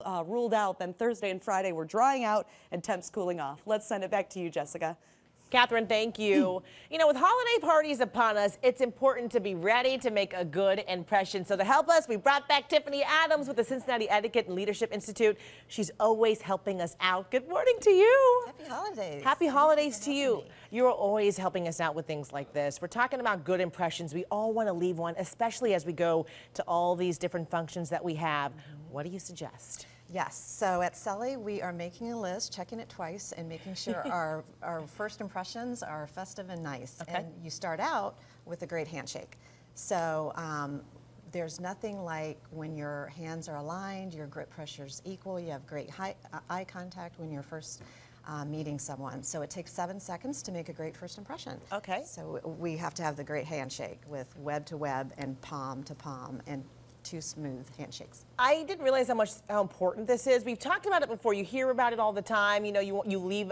ruled out, then Thursday and Friday we're drying out and temps cooling off. Let's send it back to you, Jessica. Catherine, thank you. You know, with holiday parties upon us, it's important to be ready to make a good impression. So to help us, we brought back Tiffany Adams with the Cincinnati Etiquette and Leadership Institute. She's always helping us out. Good morning to you. Happy holidays. Happy holidays to you. You're always helping us out with things like this. We're talking about good impressions. We all want to leave one, especially as we go to all these different functions that we have. What do you suggest? Yes, so at Sully, we are making a list, checking it twice, and making sure our first impressions are festive and nice. Okay. And you start out with a great handshake. So there's nothing like when your hands are aligned, your grip pressure is equal, you have great eye contact when you're first meeting someone. So it takes 7 seconds to make a great first impression. Okay. So we have to have the great handshake with web to web and palm to palm and 2 smooth handshakes. I didn't realize how important this is. We've talked about it before. You hear about it all the time. You know, you leave.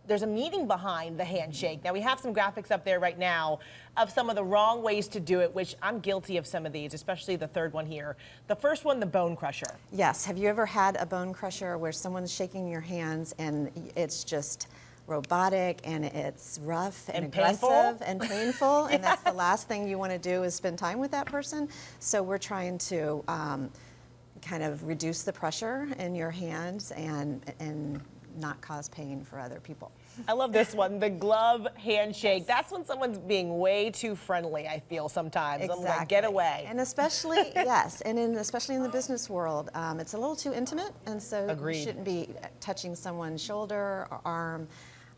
There's a meaning behind the handshake. Now we have some graphics up there right now of some of the wrong ways to do it, which I'm guilty of some of these, especially the third one here. The first one, the bone crusher. Yes. Have you ever had a bone crusher where someone's shaking your hands and it's just robotic and it's rough and aggressive and painful? Yes. And that's the last thing you want to do is spend time with that person. So we're trying to kind of reduce the pressure in your hands and not cause pain for other people. I love this one, the glove handshake. That's when someone's being way too friendly, I feel sometimes. Exactly. I'm like, get away. And especially, yes, and especially in the business world, it's a little too intimate, and so Agreed. You shouldn't be touching someone's shoulder or arm.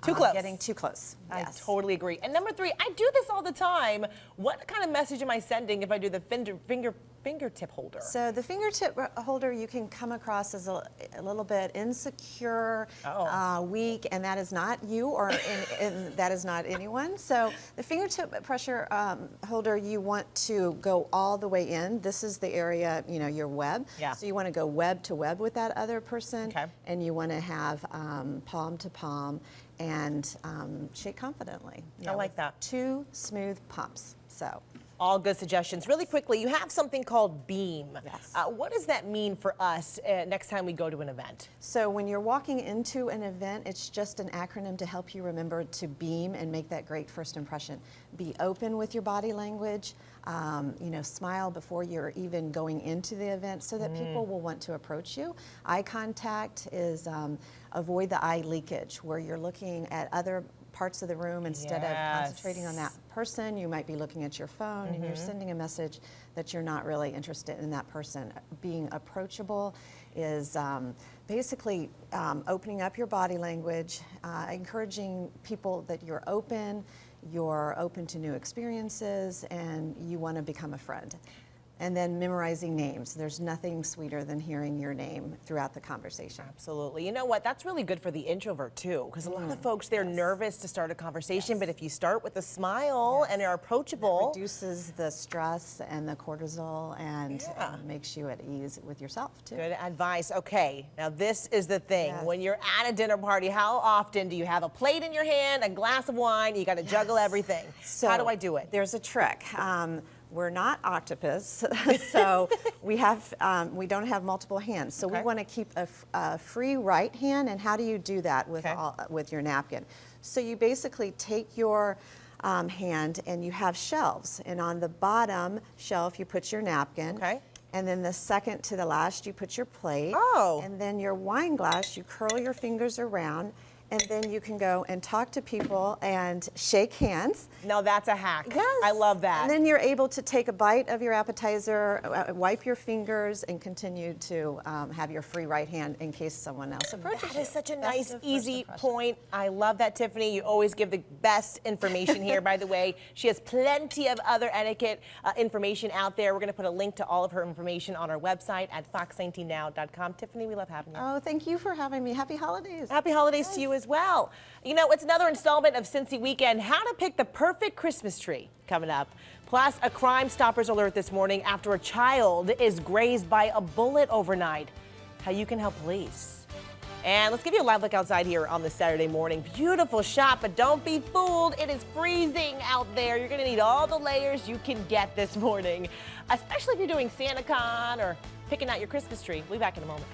Too close. Getting too close. I Yes. totally agree. And number 3, I do this all the time. What kind of message am I sending if I do the fingertip holder? So the fingertip holder, you can come across as a little bit insecure, weak, and that is not you, or that is not anyone. So the fingertip pressure holder, you want to go all the way in. This is the area, you know, your web. Yeah. So you want to go web to web with that other person, okay. And you want to have palm to palm and shake confidently. I like that. 2 smooth pumps. So. All good suggestions. Really quickly, you have something called BEAM. Yes. What does that mean for us next time we go to an event? So when you're walking into an event, it's just an acronym to help you remember to beam and make that great first impression. Be open with your body language. You know, smile before you're even going into the event so that people will want to approach you. Eye contact is avoid the eye leakage, where you're looking at other parts of the room instead of concentrating on that person. You might be looking at your phone and you're sending a message that you're not really interested in that person. Being approachable is basically opening up your body language, encouraging people that you're open to new experiences, and you want to become a friend. And then memorizing names. There's nothing sweeter than hearing your name throughout the conversation. Absolutely. You know what? That's really good for the introvert too, because a lot of folks, they're nervous to start a conversation, but if you start with a smile and are approachable, it reduces the stress and the cortisol and makes you at ease with yourself too. Good advice. Okay, now this is the thing. Yes. When you're at a dinner party, how often do you have a plate in your hand, a glass of wine, you got to juggle everything? So how do I do it? There's a trick. We're not octopus, so we don't have multiple hands. So we want to keep a free right hand. And how do you do that with your napkin? So you basically take your hand and you have shelves, and on the bottom shelf you put your napkin. Okay. And then the second to the last you put your plate. Oh. And then your wine glass, you curl your fingers around. And then you can go and talk to people and shake hands. No, that's a hack. Yes. I love that. And then you're able to take a bite of your appetizer, wipe your fingers, and continue to have your free right hand in case someone else approaches you. That is such a Best nice, of first easy impressions. point. I love that, Tiffany. You always give the best information here, by the way. She has plenty of other etiquette information out there. We're going to put a link to all of her information on our website at fox19now.com. Tiffany, we love having you. Oh, thank you for having me. Happy holidays. Happy holidays to you as well. You know, it's another installment of Cincy Weekend, how to pick the perfect Christmas tree, coming up. Plus, a Crime Stoppers alert this morning after a child is grazed by a bullet overnight. How you can help police. And let's give you a live look outside here on this Saturday morning. Beautiful shot, but don't be fooled. It is freezing out there. You're going to need all the layers you can get this morning, especially if you're doing SantaCon or picking out your Christmas tree. We'll be back in a moment.